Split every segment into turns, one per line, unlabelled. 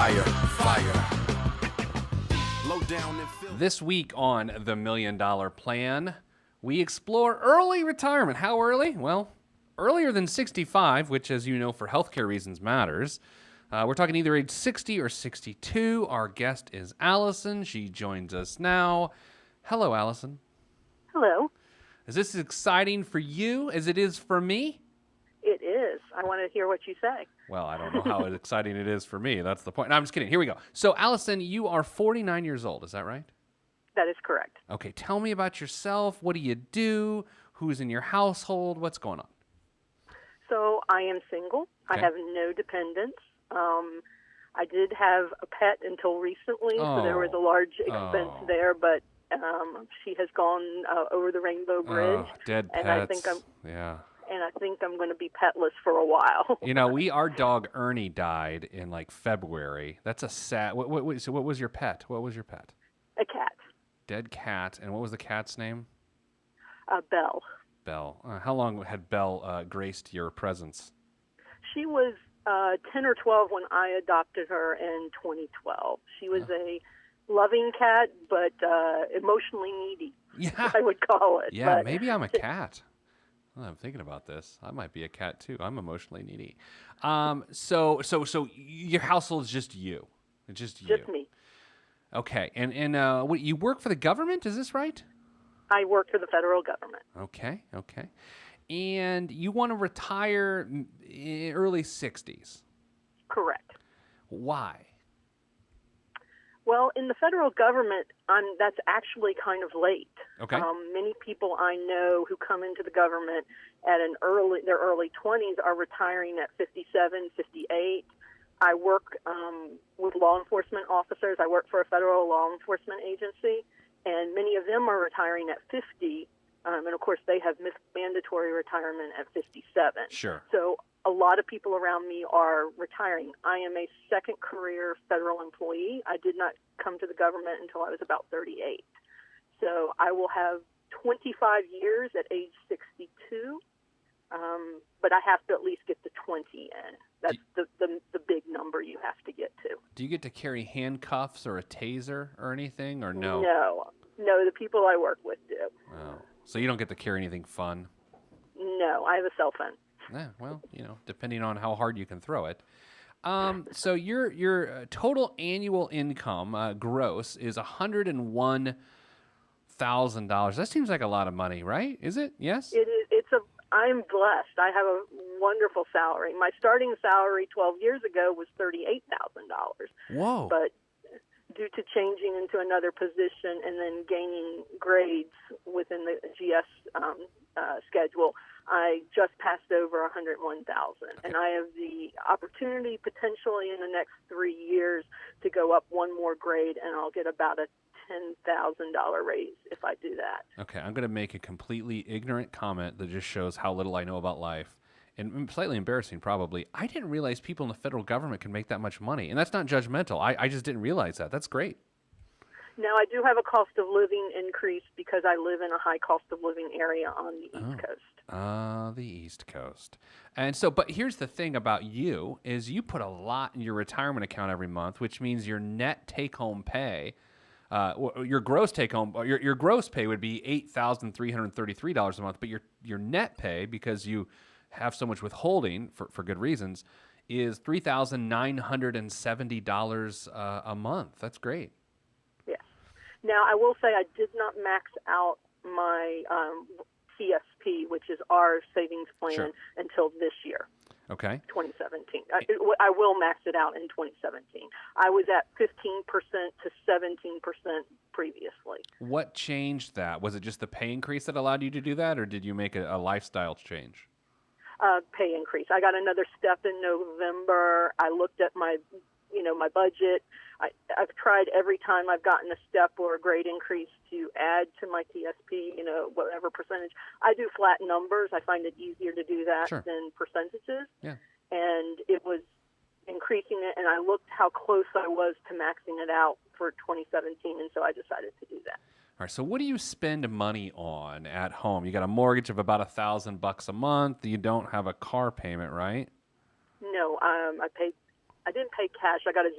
fire, fire. Low down and feel.
This week on The $1 Million Plan, we explore early retirement. How early? Well, earlier than 65, which, as you know, for healthcare reasons matters. We're talking either age 60 or 62. Our guest is Allison. She joins us now. Hello, Allison.
Hello.
Is this as exciting for you as it is for me?
It is. I want to hear what you say.
Well, I don't know how exciting it is for me. That's the point. No, I'm just kidding. Here we go. So, Allison, you are 49 years old. Is that right?
That is correct.
Okay. Tell me about yourself. What do you do? Who's in your household? What's going on?
So I am single.
Okay.
I have no dependents. I did have a pet until recently, so there was a large expense there, but she has gone over the Rainbow Bridge.
Dead pets.
And I think I'm going to be petless for a while.
You know, our dog Ernie died in like February. That's a sad. So what was your pet? What was your pet?
A cat.
Dead cat. And what was the cat's name?
Belle.
Belle. How long had Belle graced your presence?
She was 10 or 12 when I adopted her in 2012. She was a loving cat, but emotionally needy.
Yeah,
I would call it.
Yeah,
but
maybe I'm a cat. Well, I'm thinking about this. I might be a cat too. I'm emotionally needy. So your household is just you. It's just you.
Just me.
Okay, and what, you work for the government? Is this right?
I work for the federal government.
Okay. And you want to retire early 60s.
Correct.
Why?
Well, in the federal government, that's actually kind of late.
Okay.
Many people I know who come into the government at their early 20s are retiring at 57, 58. I work with law enforcement officers. I work for a federal law enforcement agency, and many of them are retiring at 50. And, of course, they have mandatory retirement at 57.
Sure.
So a lot of people around me are retiring. I am a second career federal employee. I did not come to the government until I was about 38. So I will have 25 years at age 62, but I have to at least get the 20 in. That's the big number you have to get to.
Do you get to carry handcuffs or a taser or anything, or no?
No, the people I work with do.
Oh. So you don't get to carry anything fun?
No, I have a cell phone.
Yeah, well, depending on how hard you can throw it. So your total annual income, gross, is $101,000. That seems like a lot of money, right? Is it? Yes?
It is. I'm blessed. I have a wonderful salary. My starting salary 12 years ago was $38,000.
Whoa.
But due to changing into another position and then gaining grades within the GS schedule, I just passed over 101,000, and I have the opportunity potentially in the next 3 years to go up one more grade, and I'll get about a $10,000 raise if I do that.
Okay, I'm going to make a completely ignorant comment that just shows how little I know about life, and slightly embarrassing probably. I didn't realize people in the federal government can make that much money, and that's not judgmental. I just didn't realize that. That's great.
Now, I do have a cost of living increase because I live in a high cost of living area on the East Coast.
The East Coast. And so, but here's the thing about you is you put a lot in your retirement account every month, which means your net take-home pay, your gross take-home, your gross pay would be $8,333 a month, but your net pay, because you have so much withholding for good reasons, is $3,970 a month. That's great.
Now, I will say I did not max out my CSP, which is our savings plan, until this year.
Okay.
2017. I will max it out in 2017. I was at 15% to 17% previously.
What changed that? Was it just the pay increase that allowed you to do that, or did you make a lifestyle change?
Pay increase. I got another step in November. I looked at my budget. I've tried every time I've gotten a step or a grade increase to add to my TSP, whatever percentage. I do flat numbers. I find it easier to do that than percentages.
Yeah.
And it was increasing it, and I looked how close I was to maxing it out for 2017, and so I decided to do that.
All right, so what do you spend money on at home? You got a mortgage of about $1,000 a month. You don't have a car payment, right?
No, I pay I didn't pay cash. I got a 0%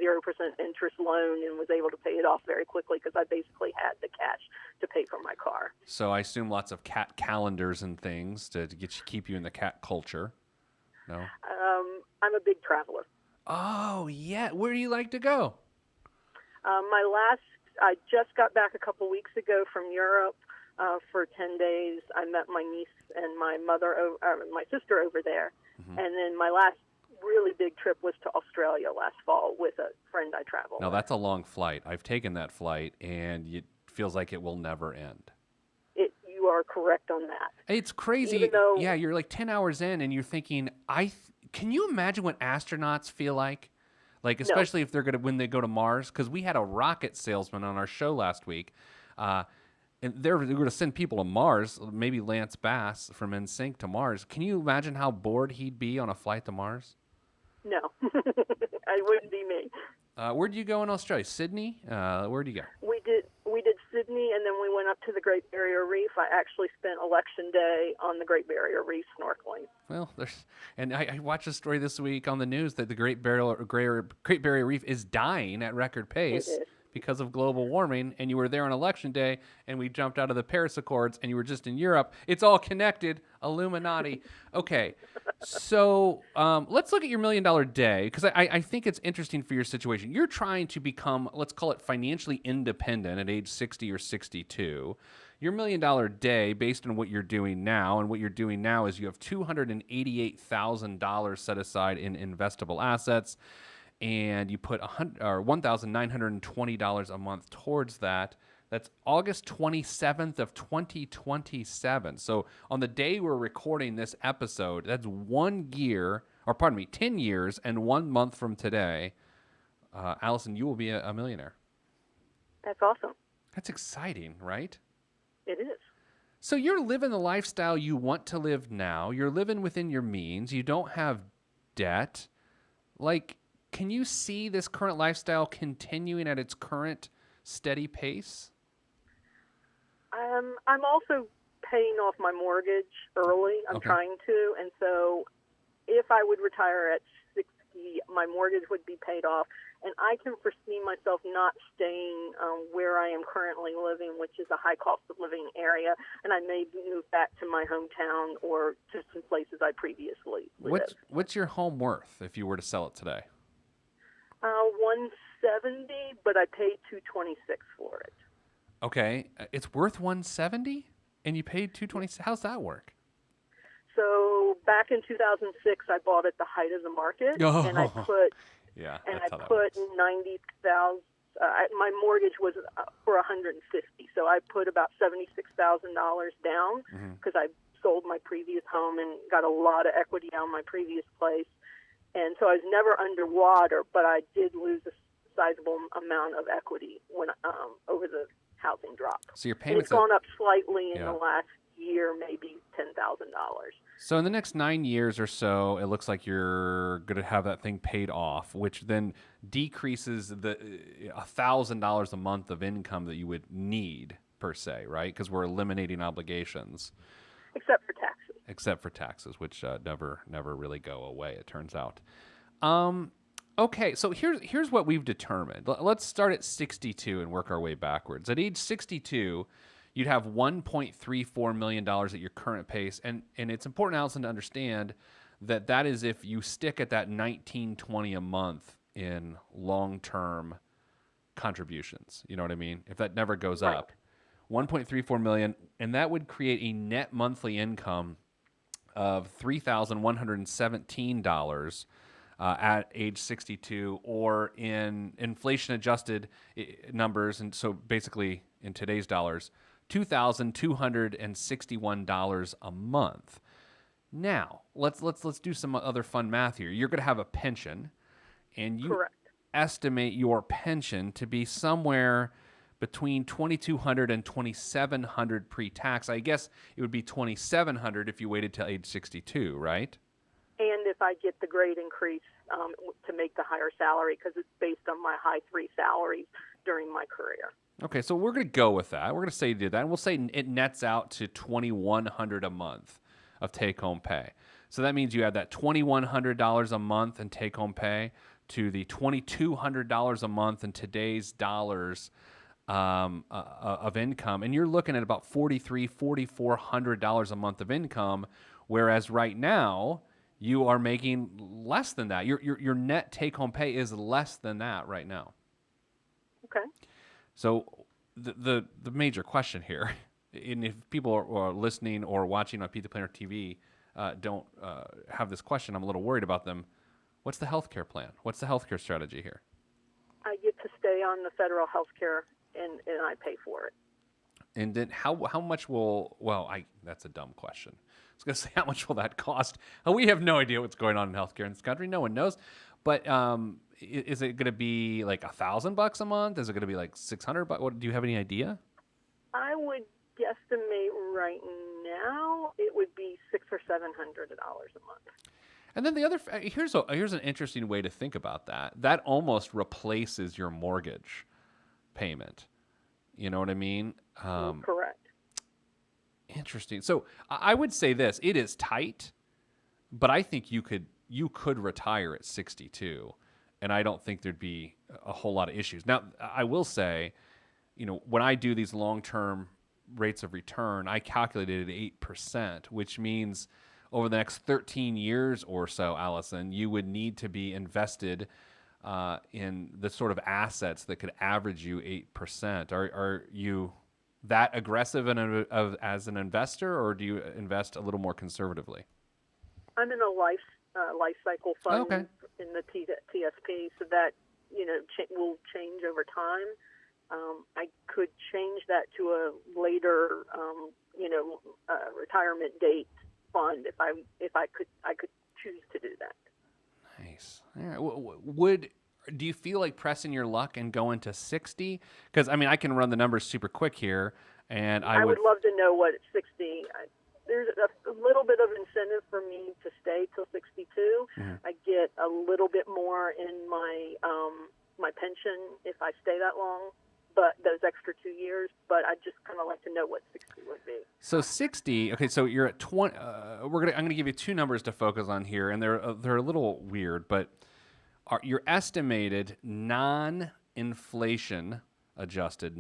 interest loan and was able to pay it off very quickly because I basically had the cash to pay for my car.
So I assume lots of cat calendars and things to keep you in the cat culture. No.
I'm a big traveler.
Oh yeah, where do you like to go?
I just got back a couple weeks ago from Europe for 10 days. I met my niece and my sister over there. Mm-hmm. And then my last really big trip was to Australia last fall with a friend I travel with.
Now, that's a long flight. I've taken that flight, and it feels like it will never end.
You are correct on that.
It's crazy.
Even though,
yeah, you're like 10 hours in, and you're thinking, can you imagine what astronauts feel like? Like, especially if they're when they go to Mars, because we had a rocket salesman on our show last week, and they're going to send people to Mars. Maybe Lance Bass from NSYNC to Mars. Can you imagine how bored he'd be on a flight to Mars?
No, it wouldn't be me.
Where'd you go in Australia? Sydney? Where'd you go?
We did Sydney, and then we went up to the Great Barrier Reef. I actually spent Election Day on the Great Barrier Reef snorkeling.
Well, I watched a story this week on the news that the Great Barrier Reef is dying at record pace because of global warming, and you were there on Election Day, and we jumped out of the Paris Accords, and you were just in Europe. It's all connected. Illuminati. Okay, so let's look at your $1 million day, because I think it's interesting for your situation. You're trying to become, let's call it financially independent at age 60 or 62. Your $1 million day, based on what you're doing now, and what you're doing now is you have $288,000 set aside in investable assets, and you put $1,920 a month towards that. That's August 27th of 2027. So on the day we're recording this episode, that's 10 years and 1 month from today. Allison, you will be a millionaire.
That's awesome.
That's exciting, right?
It is.
So you're living the lifestyle you want to live now. You're living within your means. You don't have debt. Like, can you see this current lifestyle continuing at its current steady pace?
I'm also paying off my mortgage early. I'm trying to. And so if I would retire at 60, my mortgage would be paid off. And I can foresee myself not staying where I am currently living, which is a high cost of living area. And I may move back to my hometown or to some places I previously lived.
What's your home worth if you were to sell it today?
170, but I paid $226 for it.
Okay, it's worth 170, and you paid 226. How's that work?
So back in 2006, I bought at the height of the market, and I put 90,000. My mortgage was for 150, so I put about $76,000 down because I sold my previous home and got a lot of equity out of my previous place. And so I was never underwater, but I did lose a sizable amount of equity when over the housing drop.
So your payments
have gone up slightly in the last year, maybe $10,000.
So in the next 9 years or so, it looks like you're going to have that thing paid off, which then decreases the $1,000 a month of income that you would need per se, right? Because we're eliminating obligations.
Except for taxes,
which never really go away, it turns out. Okay, so here's what we've determined. Let's start at 62 and work our way backwards. At age 62, you'd have $1.34 million at your current pace, and it's important, Allison, to understand that is if you stick at that $19.20 a month in long-term contributions. You know what I mean? If that never goes up. $1.34 million, and that would create a net monthly income of $3,117 at age 62, or in inflation-adjusted numbers, and so basically in today's dollars, $2,261 a month. Now, let's do some other fun math here. You're going to have a pension, and you estimate your pension to be somewhere between $2,200 and $2,700 pre-tax. I guess it would be $2,700 if you waited till age 62, right?
And if I get the grade increase to make the higher salary, because it's based on my high 3 salaries during my career.
Okay, so we're going to go with that. We're going to say you did that, and we'll say it nets out to $2,100 a month of take-home pay. So that means you have that $2,100 a month in take-home pay. to the $2,200 a month in today's dollars of income, and you're looking at about $4,400 a month of income, whereas right now you are making less than that. Your net take-home pay is less than that right now.
Okay.
So the major question here, and if people are listening or watching on Pizza Planner TV don't have this question, I'm a little worried about them. What's the healthcare plan? What's the healthcare strategy here?
I get to stay on the federal health care, and I pay for it.
And then how much will, that's a dumb question. I was going to say, how much will that cost? We have no idea what's going on in healthcare in this country. No one knows. But is it going to be like $1,000 a month? Is it going to be like $600? What, do you have any idea?
I would guesstimate right now it would be $600 or $700 a month.
And then the other, here's an interesting way to think about that. That almost replaces your mortgage payment. You know what I mean?
Correct.
Interesting. So I would say this: it is tight, but I think you could retire at 62, and I don't think there'd be a whole lot of issues. Now, I will say, when I do these long-term rates of return, I calculated at 8%, which means over the next 13 years or so, Allison, you would need to be invested in the sort of assets that could average you 8%. Are you that aggressive as an investor, or do you invest a little more conservatively?
I'm in a life cycle fund
Okay.
in the TSP, so that will change over time. I could change that to a later, retirement date fund if I could choose to do that.
Nice. All right. Do you feel like pressing your luck and going to 60? Because I can run the numbers super quick here, and I
would love to know what 60. There's a little bit of incentive for me to stay till 62.
Mm-hmm.
I get a little bit more in my my pension if I stay that long, but those extra 2 years. But I'd just kind of like to know what 60 would be.
So 60. Okay, so you're at 20. I'm gonna give you two numbers to focus on here, and they're a little weird, but your estimated non-inflation adjusted,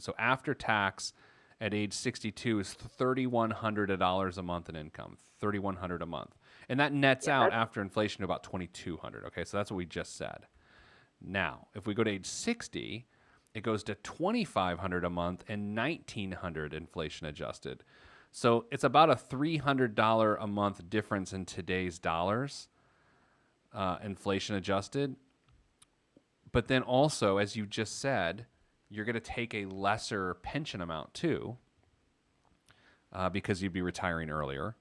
so after tax at age 62 is $3,100 a month in income, $3,100 a month, and that nets out after inflation to about $2,200. Okay, so that's what we just said. Now, if we go to age 60, it goes to $2,500 a month and $1,900 inflation adjusted. So it's about a $300 a month difference in today's dollars, inflation adjusted. But then also, as you just said, you're going to take a lesser pension amount too, because you'd be retiring earlier.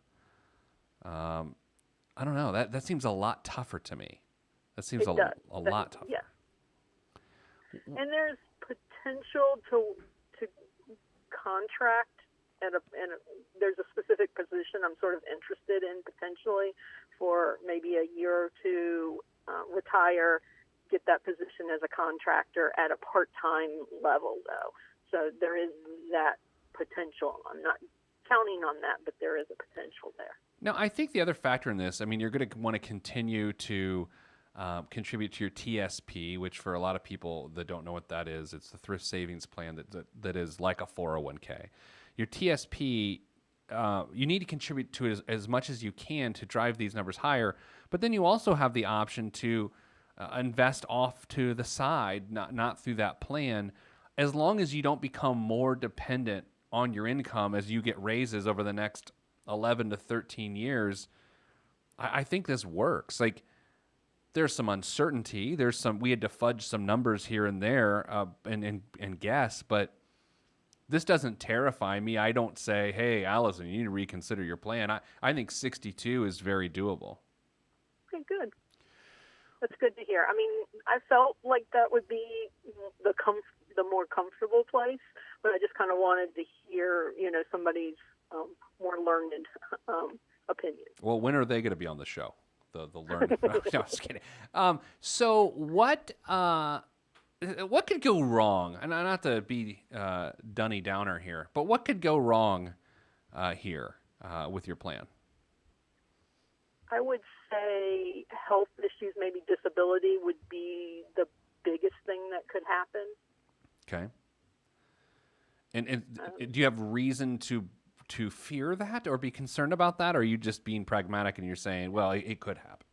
I don't know. That seems a lot tougher to me. That seems a lot tougher.
Yeah. And there's potential to contract and there's a specific position I'm sort of interested in potentially for maybe a year or two, retire, get that position as a contractor at a part-time level though. So there is that potential. I'm not counting on that, but there is a potential there.
Now, I think the other factor in this, you're going to want to continue to contribute to your TSP, which for a lot of people that don't know what that is, it's the thrift savings plan that is like a 401k. Your TSP, you need to contribute to it as much as you can to drive these numbers higher, but then you also have the option to invest off to the side, not through that plan, as long as you don't become more dependent on your income as you get raises over the next 11 to 13 years. I think this works. Like, there's some uncertainty. We had to fudge some numbers here and there and guess, but this doesn't terrify me. I don't say, hey, Allison, you need to reconsider your plan. I think 62 is very doable.
Okay, good. That's good to hear. I felt like that would be the more comfortable place, but I just kind of wanted to hear, somebody's more learned opinion.
Well, when are they going to be on the show? The learned. No, just kidding. So what could go wrong? And not to be Dunny Downer here, but what could go wrong here with your plan?
I would say health issues, maybe disability, would be the biggest thing that could happen.
Okay. And do you have reason to fear that or be concerned about that, or are you just being pragmatic and you're saying, well, it could happen?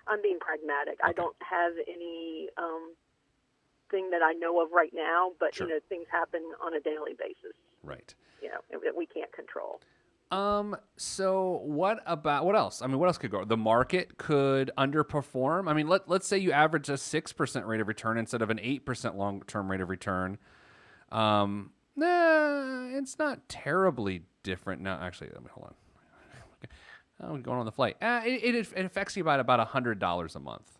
I'm being pragmatic.
Okay.
I don't have any thing that I know of right now, but
Sure.
Things happen on a daily basis.
Right.
That we can't control.
So what else? I mean, what else could go? The market could underperform. I mean, let's say you average a 6% rate of return instead of an 8% long-term rate of return. It's not terribly different. No, actually, let me hold on. I'm going on the flight. It affects you by about $100 a month.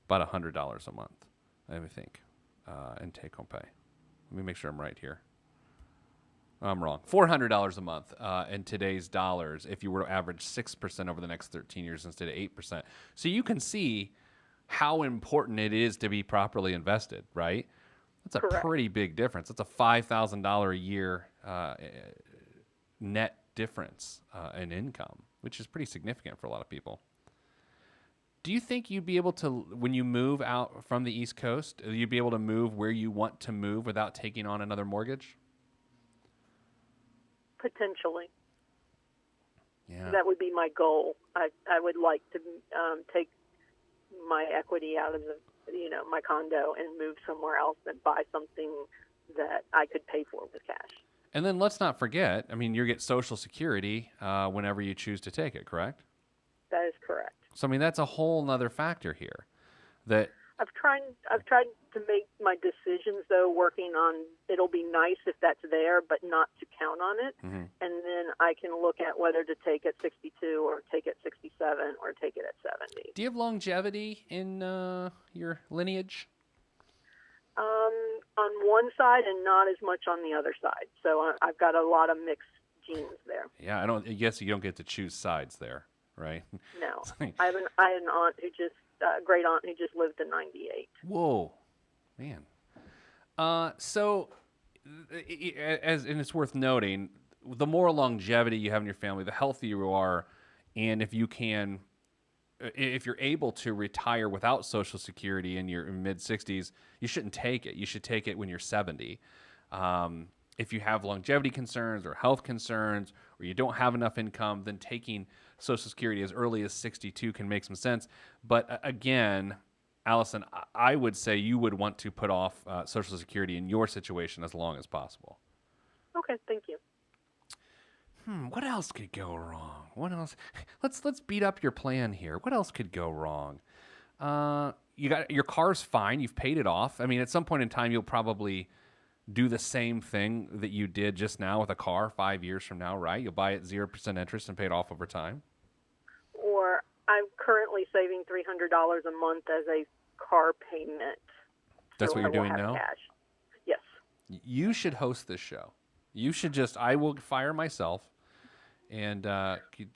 About $100 a month, I think, in take-home pay. Let me make sure I'm right here. I'm wrong. $400 a month in today's dollars if you were to average 6% over the next 13 years instead of 8%. So you can see how important it is to be properly invested, right? That's a
Correct.
pretty big difference. That's a $5,000 a year net difference in income, which is pretty significant for a lot of people. Do you think you'd be able to, when you move out from the East Coast, you'd be able to move where you want to move without taking on another mortgage?
Potentially.
Yeah.
That would be my goal. I would like to take my equity out of my condo and move somewhere else and buy something that I could pay for with cash.
And then let's not forget, I mean, you get Social Security whenever you choose to take it, correct?
That is correct.
So, I mean, that's a whole nother factor here. That
I've tried to make my decisions, though, working on it'll be nice if that's there, but not to count on it.
Mm-hmm.
And then I can look at whether to take at 62 or take at 67 or take it at 70.
Do you have longevity in your lineage?
On one side and not as much on the other side. So I've got a lot of mixed genes there.
Yeah, I guess you don't get to choose sides there, right?
No. I had an aunt who just, great aunt who just lived to 98.
Whoa, man. So, and it's worth noting, the more longevity you have in your family, the healthier you are, and if you're able to retire without Social Security in your mid-60s, you shouldn't take it. You should take it when you're 70. If you have longevity concerns or health concerns, or you don't have enough income, then taking Social Security as early as 62 can make some sense. But again, Allison, I would say you would want to put off Social Security in your situation as long as possible.
Okay, thank you.
What else could go wrong? What else? Let's beat up your plan here. What else could go wrong? You got your car's fine. You've paid it off. I mean, at some point in time, you'll probably do the same thing that you did just now with a car 5 years from now, right? You'll buy it 0% interest and pay it off over time.
Or I'm currently saving $300 a month as a car payment.
That's
so
what you're
I will
doing
have
now?
Cash. Yes.
You should host this show. You should I will fire myself, and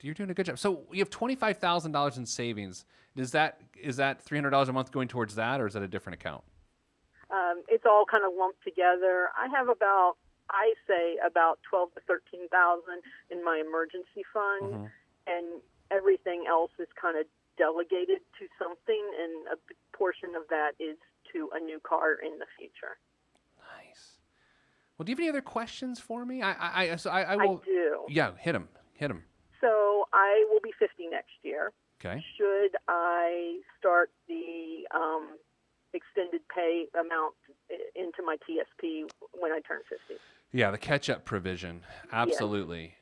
you're doing a good job. So you have $25,000 in savings. Is that $300 a month going towards that, or is that a different account?
It's all kind of lumped together. I have about 12 to 13,000 in my emergency fund, and everything else is kind of delegated to something, and a big portion of that is to a new car in the future.
Nice. Well, do you have any other questions for me? I will.
I do.
Yeah, hit them.
So I will be 50 next year.
Okay.
Should I start the extended pay amount into my TSP when I turn 50?
Yeah, the catch-up provision. Absolutely.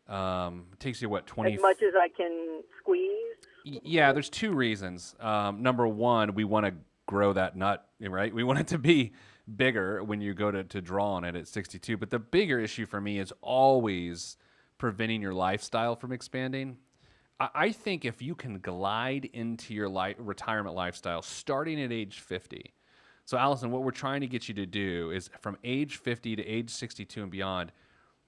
Takes you, 20...
As much as I can squeeze?
Yeah, there's two reasons. Number one, we want to grow that nut, right? We want it to be bigger when you go to draw on it at 62. But the bigger issue for me is always preventing your lifestyle from expanding. I think if you can glide into your retirement lifestyle starting at age 50. So, Allison, what we're trying to get you to do is from age 50 to age 62 and beyond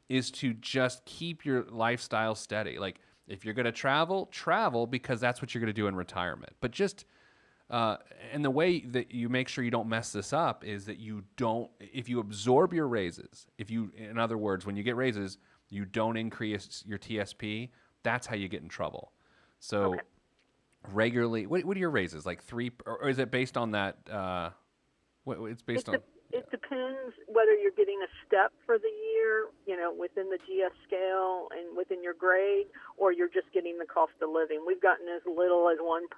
is to just keep your lifestyle steady. Like, if you're going to travel because that's what you're going to do in retirement. But just, and the way that you make sure you don't mess this up is that if you absorb your raises, in other words, when you get raises, you don't increase your TSP, that's how you get in trouble. So regularly? What are your raises? Like three, or is it based on that? It's based on.
It depends whether you're getting a step for the year, within the GS scale and within your grade, or you're just getting the cost of living. We've gotten as little as 1%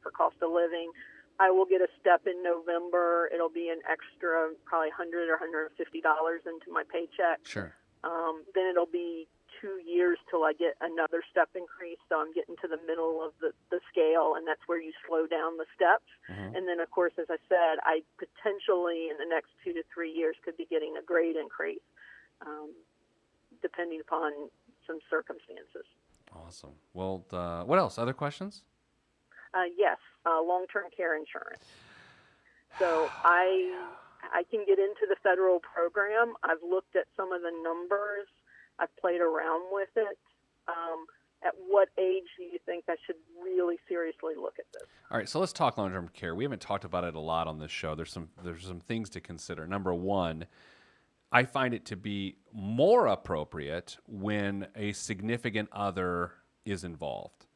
for cost of living. I will get a step in November. It'll be an extra probably $100 or $150 into my paycheck.
Sure.
Then it'll be 2 years till I get another step increase. So I'm getting to the middle of the scale, and that's where you slow down the steps.
Mm-hmm.
And then, of course, as I said, I potentially in the next 2 to 3 years could be getting a grade increase, depending upon some circumstances.
Awesome. Well, what else? Other questions?
Yes, long-term care insurance. So I can get into the federal program. I've looked at some of the numbers. I've played around with it. At what age do you think I should really seriously look at this?
All right, so let's talk long-term care. We haven't talked about it a lot on this show. There's some things to consider. Number one, I find it to be more appropriate when a significant other is involved.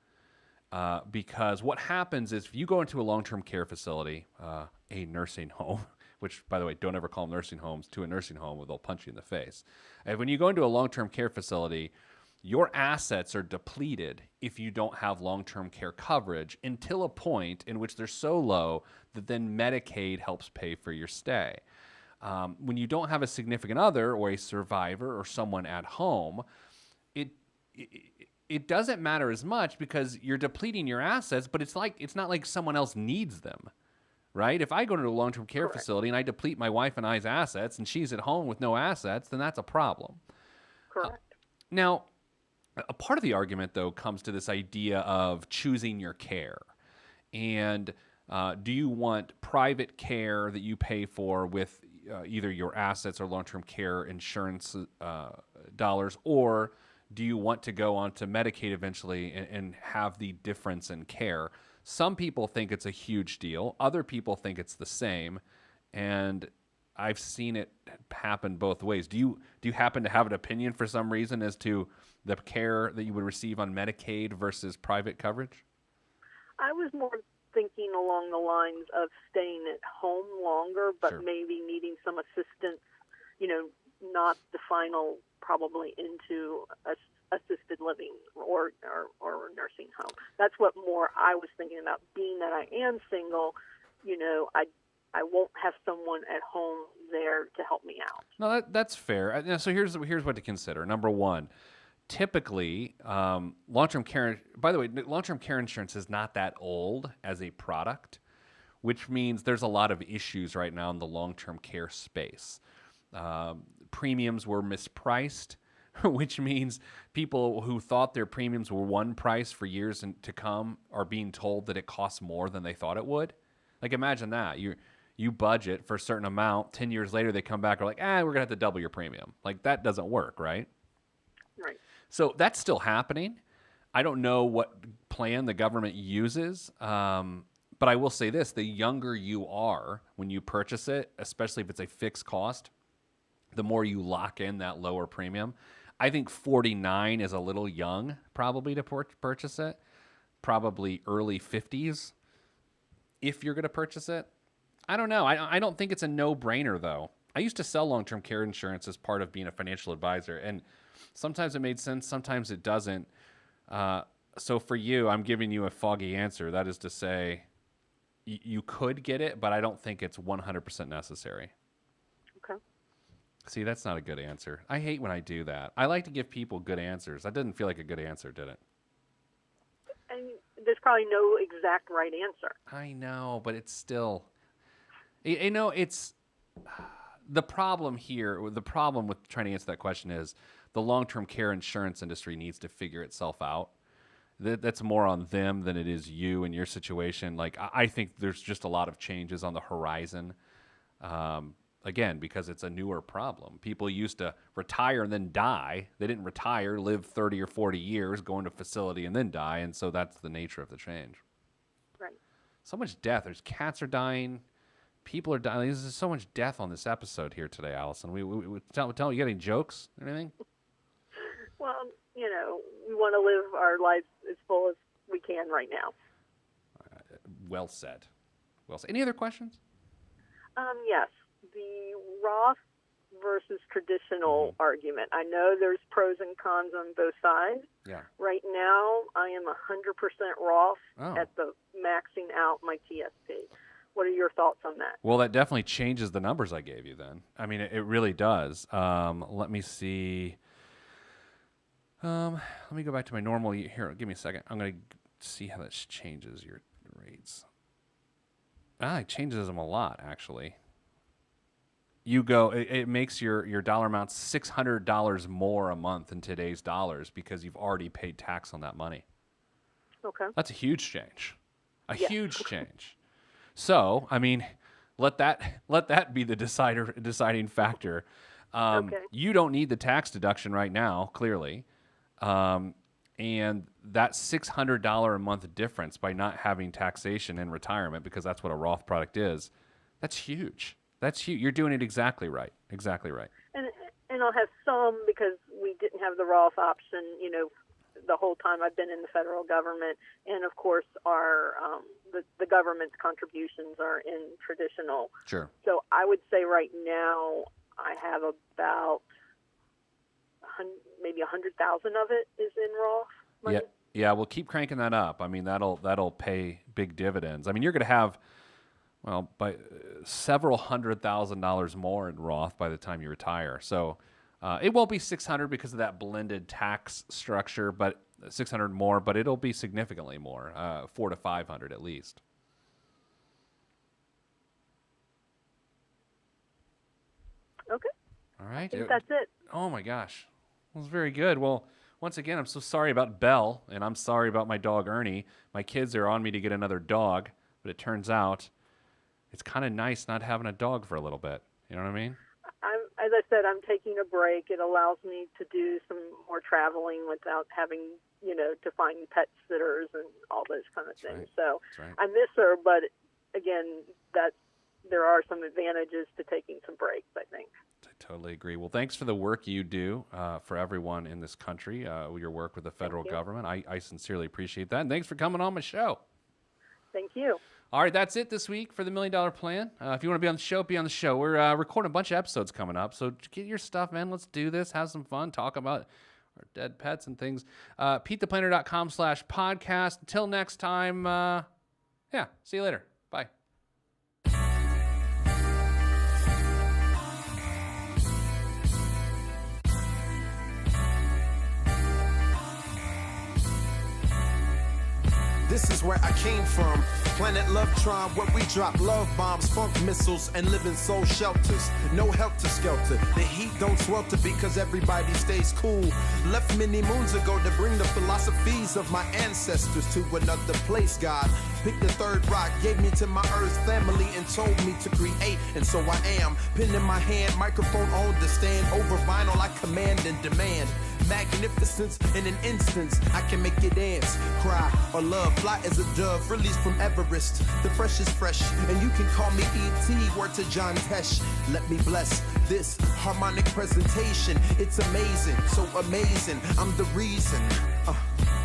Because what happens is if you go into a long-term care facility, a nursing home, which, by the way, don't ever call them nursing homes, to a nursing home where they'll punch you in the face. And when you go into a long-term care facility, your assets are depleted if you don't have long-term care coverage until a point in which they're so low that then Medicaid helps pay for your stay. When you don't have a significant other or a survivor or someone at home, it doesn't matter as much because you're depleting your assets, but it's not like someone else needs them, right? If I go to a long-term care
Correct.
facility and I deplete my wife and I's assets and she's at home with no assets, then that's a problem.
Correct.
Now, a part of the argument, though, comes to this idea of choosing your care. And do you want private care that you pay for with either your assets or long-term care insurance dollars, or do you want to go on to Medicaid eventually and have the difference in care? Some people think it's a huge deal. Other people think it's the same. And I've seen it happen both ways. Do you happen to have an opinion for some reason as to the care that you would receive on Medicaid versus private coverage?
I was more thinking along the lines of staying at home longer, but
Sure.
maybe needing some assistance, not the final probably into assisted living or nursing home. That's what more I was thinking about. Being that I am single, I won't have someone at home there to help me out.
No, that's fair. So here's what to consider. Number one, typically, long-term care. By the way, long-term care insurance is not that old as a product, which means there's a lot of issues right now in the long-term care space. Premiums were mispriced, which means people who thought their premiums were one price for years to come are being told that it costs more than they thought it would. Like, imagine that. You budget for a certain amount, 10 years later they come back and are like, we're going to have to double your premium. Like, that doesn't work, right?
Right.
So that's still happening. I don't know what plan the government uses, but I will say this. The younger you are when you purchase it, especially if it's a fixed cost, the more you lock in that lower premium. I think 49 is a little young probably to purchase it, probably early 50s if you're going to purchase it. I don't know. I don't think it's a no-brainer, though. I used to sell long-term care insurance as part of being a financial advisor, and sometimes it made sense, sometimes it doesn't. So for you, I'm giving you a foggy answer. That is to say, you could get it, but I don't think it's 100% necessary.
Okay.
See, that's not a good answer. I hate when I do that. I like to give people good answers. That didn't feel like a good answer, did it?
And there's probably no exact right answer.
I know, but it's still... it's... The problem here, the problem with trying to answer that question is the long-term care insurance industry needs to figure itself out. That's more on them than it is you and your situation. Like, I think there's just a lot of changes on the horizon. Again, because it's a newer problem. People used to retire and then die. They didn't retire, live 30 or 40 years, go into a facility and then die. And so that's the nature of the change.
Right.
So much death. There's cats are dying. People are dying. There's so much death on this episode here today, Allison. We tell you got any jokes or anything?
Well, we want to live our lives as full as we can right now.
Well said. Well said. Any other questions?
Yes, the Roth versus traditional argument. I know there's pros and cons on both sides.
Yeah.
Right now, I am 100% Roth
Oh.
at the maxing out my TSP. What are your thoughts on that?
Well, that definitely changes the numbers I gave you then. I mean, it really does. Let me see. Let me go back to my normal. Here, give me a second. I'm going to see how this changes your rates. It changes them a lot, actually. It makes your dollar amount $600 more a month in today's dollars because you've already paid tax on that money.
Okay.
That's a huge change. Huge change. So, I mean, let that be the deciding factor.
Okay.
You don't need the tax deduction right now, clearly. And that $600 a month difference by not having taxation in retirement, because that's what a Roth product is, that's huge. That's huge. You're doing it exactly right. Exactly right.
And I'll have some because we didn't have the Roth option, the whole time I've been in the federal government. And of course, our the government's contributions are in traditional.
Sure.
So I would say right now I have about maybe 100,000 of it is in Roth money.
Yeah. Well, keep cranking that up. I mean, that'll pay big dividends. I mean, you're going to have, by several $100,000 more in Roth by the time you retire. So it won't be 600 because of that blended tax structure, but 600 more. But it'll be significantly more, 400 to 500 at least.
Okay.
All right.
I think that's it.
Oh my gosh, that was very good. Well, once again, I'm so sorry about Belle, and I'm sorry about my dog Ernie. My kids are on me to get another dog, but it turns out it's kind of nice not having a dog for a little bit. You know what I mean?
As I said, I'm taking a break. It allows me to do some more traveling without having, to find pet sitters and all those kind of things.
Right.
So
That's right.
I miss her, but again, there are some advantages to taking some breaks, I think.
I totally agree. Well, thanks for the work you do for everyone in this country, your work with the federal government. I sincerely appreciate that. And thanks for coming on my show.
Thank you.
All right, that's it this week for the $1 Million Plan. If you want to be on the show, be on the show. We're recording a bunch of episodes coming up, so get your stuff, man. Let's do this. Have some fun. Talk about our dead pets and things. PeteThePlanner.com/podcast. Until next time, see you later. Bye.
This is where I came from. Planet Lovetron, where we drop love bombs, funk missiles, and live in soul shelters. No helter-skelter. The heat don't swelter because everybody stays cool. Left many moons ago to bring the philosophies of my ancestors to another place, God. Picked the third rock, gave me to my earth family, and told me to create. And so I am. Pen in my hand, microphone on the stand. Over vinyl, I command and demand. Magnificence in an instance. I can make you dance, cry, or love. Fly as a dove, released from Everest. The fresh is fresh, and you can call me E.T. Word to John Tesh. Let me bless this harmonic presentation. It's amazing, so amazing. I'm the reason.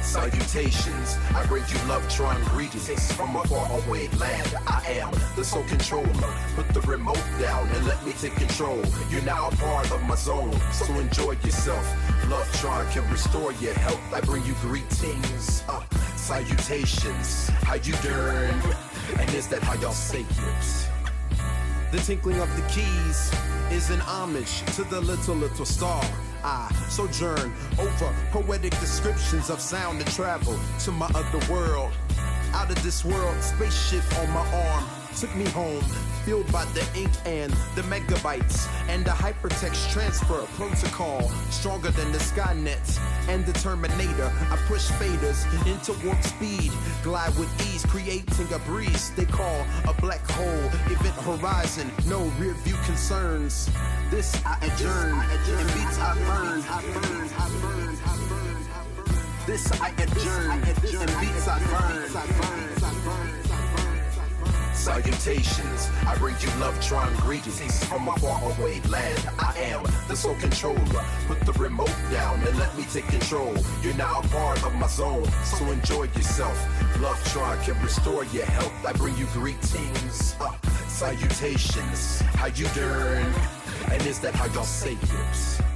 Salutations, I bring you Lovetron greetings from a faraway land. I am the sole controller. Put the remote down and let me take control. You're now a part of my zone, so enjoy yourself. Lovetron can restore your health. I bring you greetings, salutations. How you doing? And is that how y'all say it? The tinkling of the keys is an homage to the little star. I sojourn over poetic descriptions of sound and travel to my other world. Out of this world, spaceship on my arm took me home, fueled by the ink and the megabytes and the hypertext transfer protocol, stronger than the Skynet and the Terminator. I push faders into warp speed, glide with ease, creating a breeze they call a black hole. Event horizon, no rear view concerns. This I adjourn, and beats I burn. This I adjourn, and beats I burn. Salutations, I bring you love-tron greetings from a faraway land. I am the soul controller. Put the remote down and let me take control. You're now a part of my zone, so enjoy yourself. Love-tron can restore your health. I bring you greetings, salutations. How you doing? And is that how y'all say it?